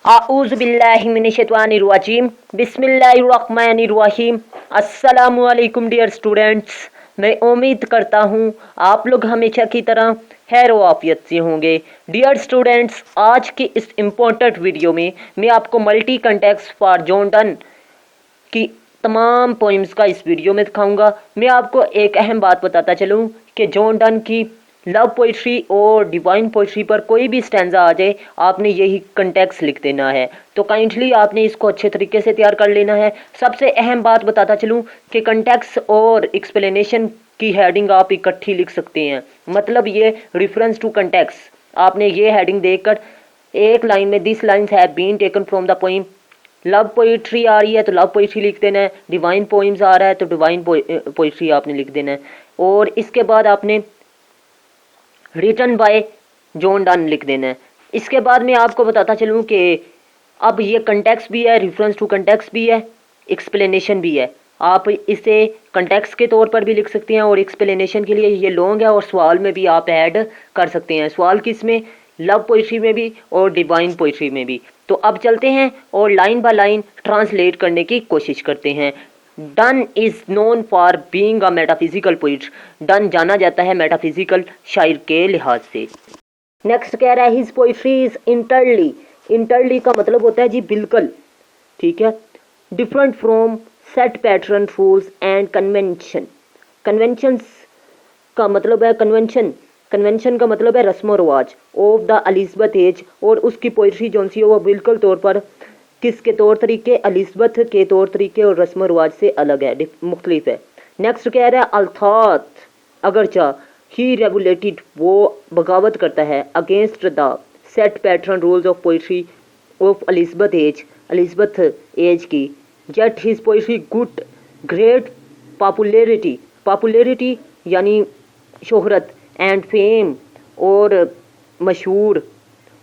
आऊज़ बिल्लाहि मिनश्शैतानिर्रजीम बिस्मिल्लाहिर्रहमानिर्रहीम। अस्सलामु अलैकुम डियर स्टूडेंट्स। मैं उम्मीद करता हूँ आप लोग हमेशा की तरह खैर व आफियत से होंगे। डियर स्टूडेंट्स, आज की इस इम्पोर्टेंट वीडियो में मैं आपको multi context for John Donne की तमाम पोइम्स का इस वीडियो में दिखाऊंगा। मैं आपको एक अहम बात बताता चलूँ कि जॉन डन की लव पोइट्री और डिवाइन पोइट्री पर कोई भी स्टैंजा आ जाए, आपने यही कंटेक्स्ट लिख देना है। तो काइंडली आपने इसको अच्छे तरीके से तैयार कर लेना है। सबसे अहम बात बताता चलूँ कि कंटेक्स्ट और एक्सप्लेनेशन की हेडिंग आप इकट्ठी लिख सकते हैं। मतलब ये रिफरेंस टू कंटेक्स्ट, आपने ये हेडिंग देखकर एक लाइन में this lines have been taken from the poem. Love poetry आ रही है तो लव पोइट्री लिख देना है, डिवाइन पोइम्स आ रहा है तो डिवाइन पोइट्री आपने लिख देना है। और इसके बाद आपने रिटन बाय जॉन डन लिख देना है। इसके बाद मैं आपको बताता चलूँ कि अब ये कंटेक्स्ट भी है, रेफरेंस टू कंटेक्स्ट भी है, एक्सप्लेनेशन भी है। आप इसे कंटेक्स्ट के तौर पर भी लिख सकते हैं और एक्सप्लेनेशन के लिए ये लॉन्ग है, और सवाल में भी आप ऐड कर सकते हैं। सवाल किस में? लव पोइट्री में भी और डिवाइन पोइट्री में भी। तो अब चलते हैं और लाइन बाय लाइन ट्रांसलेट करने की कोशिश करते हैं। Done is known for being a metaphysical poet. Done जाना जाता है मेटाफिजिकल शायर के लिहाज से। नेक्स्ट कह रहा है हिज पोइट्री इज इंटरली। इंटरली का मतलब होता है जी बिल्कुल, ठीक है। Different from set pattern rules and convention. Conventions का मतलब है कन्वेंशन, कन्वेंशन का मतलब है रस्म रवाज ऑफ द एलिजाबेथ एज। और उसकी पोइट्री जो सी है वो बिल्कुल तौर पर किसके तौर तरीके, एलिजाबेथ के तौर तरीके और रस्म रवाज से अलग है, मुख्तलिफ है। नेक्स्ट कह रहा है अर्थात अगरचा ही रेगुलेटेड, वो बगावत करता है against the set pattern rules of poetry of Elizabeth age, Elizabeth age की। Yet his poetry good great popularity, popularity यानी शोहरत, एंड फेम और मशहूर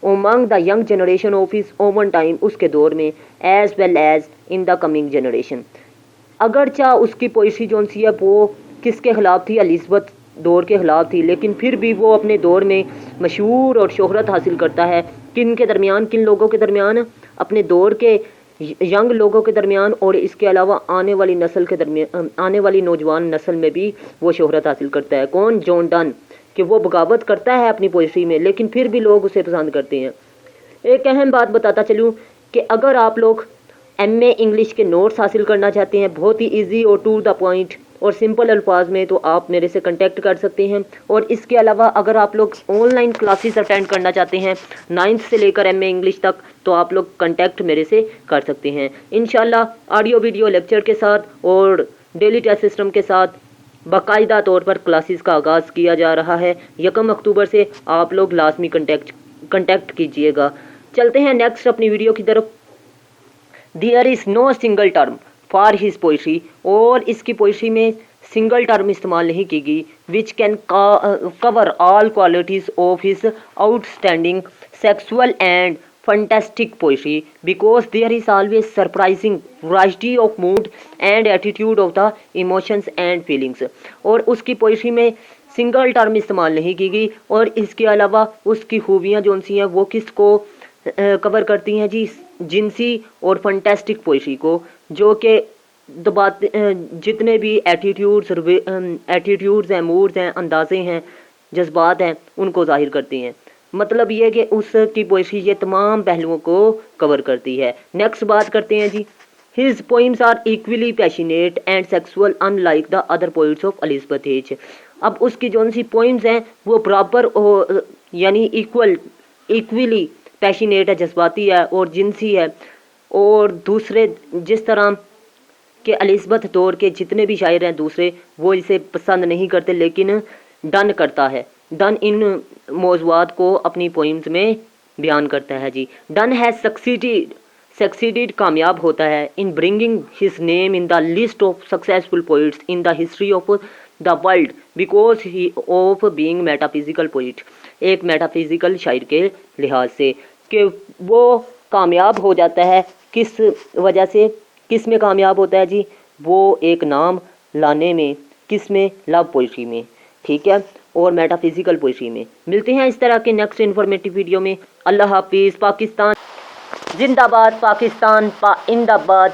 among the young generation of his own time, उसके दौर में, as well as in the coming generation. अगरचा उसकी पोइट्री जो सी है वो किसके खिलाफ थी? एलिजाबेथ दौर के खिलाफ थी, लेकिन फिर भी वो अपने दौर में मशहूर और शोहरत हासिल करता है। किन के दरमियान, किन लोगों के दरमियान? अपने दौर के यंग लोगों के दरमियान, और इसके अलावा आने वाली नस्ल के दरमियान, आने वाली नौजवान नस्ल में भी वो शोहरत हासिल करता है। कौन? John Donne. कि वो बगावत करता है अपनी पोइट्री में, लेकिन फिर भी लोग उसे पसंद करते हैं। एक अहम बात बताता चलूँ कि अगर आप लोग एमए इंग्लिश के नोट्स हासिल करना चाहते हैं बहुत ही इजी और टू द पॉइंट और सिंपल अल्फाज में, तो आप मेरे से कांटेक्ट कर सकते हैं। और इसके अलावा अगर आप लोग ऑनलाइन क्लासेस अटेंड करना चाहते हैं 9th से लेकर एमए इंग्लिश तक, तो आप लोग कांटेक्ट मेरे से कर सकते हैं। इंशाल्लाह ऑडियो वीडियो लेक्चर के साथ और डेली टेस्ट सिस्टम के साथ बाकायदा तौर पर क्लासेस का आगाज़ किया जा रहा है। 1 अक्टूबर से आप लोग लाजमी कंटेक्ट कीजिएगा। चलते हैं नेक्स्ट अपनी वीडियो की तरफ। There is no single term for his poetry, और इसकी पोइट्री में सिंगल टर्म इस्तेमाल नहीं की गई, which can cover all qualities of his outstanding sexual and fantastic poetry, because there is always surprising variety of mood and attitude of the emotions and feelings। और उसकी poetry में single term इस्तेमाल नहीं की गई, और इसके अलावा उसकी खूबियाँ जो सी हैं वो किसको कवर करती हैं जी? जिनसी और फंटेस्टिक पोइट्री को, जो कि बात जितने भी एटीट्यूड्स हैं, मूड्स हैं, अंदाजे हैं, जज्बात हैं, उनको जाहिर करती हैं। मतलब ये कि उसकी पोइट्री ये तमाम पहलुओं को कवर करती है। नेक्स्ट बात करते हैं ji. His poems are equally passionate and sexual unlike the other poets of Elizabeth age. अब उसकी जो सी पोइम्स हैं वो बराबर यानी इक्वली पैशनेट है, जज्बाती है और जिनसी है। और दूसरे जिस तरह के एलिजाबेथ दौर के जितने भी शायर हैं दूसरे, वो इसे पसंद नहीं करते, लेकिन डन करता है। डन इन मौज़ूआत को अपनी पोइम्स में बयान करता है जी। डन हैज़ सक्सीडेड कामयाब होता है in bringing his name in the list of successful poets in the history of the world, because he of being metaphysical poet, एक मेटाफिजिकल शायर के लिहाज से, कि वो कामयाब हो जाता है। किस वजह से? किस में कामयाब होता है जी? वो एक नाम लाने में, किस में? लव पोइट्री में, ठीक है, और मेटाफिजिकल पोइट्री में। मिलते हैं इस तरह के नेक्स्ट इन्फॉर्मेटिव वीडियो में। अल्लाह हाफिज़। पाकिस्तान। जिंदाबाद पाकिस्तान, इंदाबाद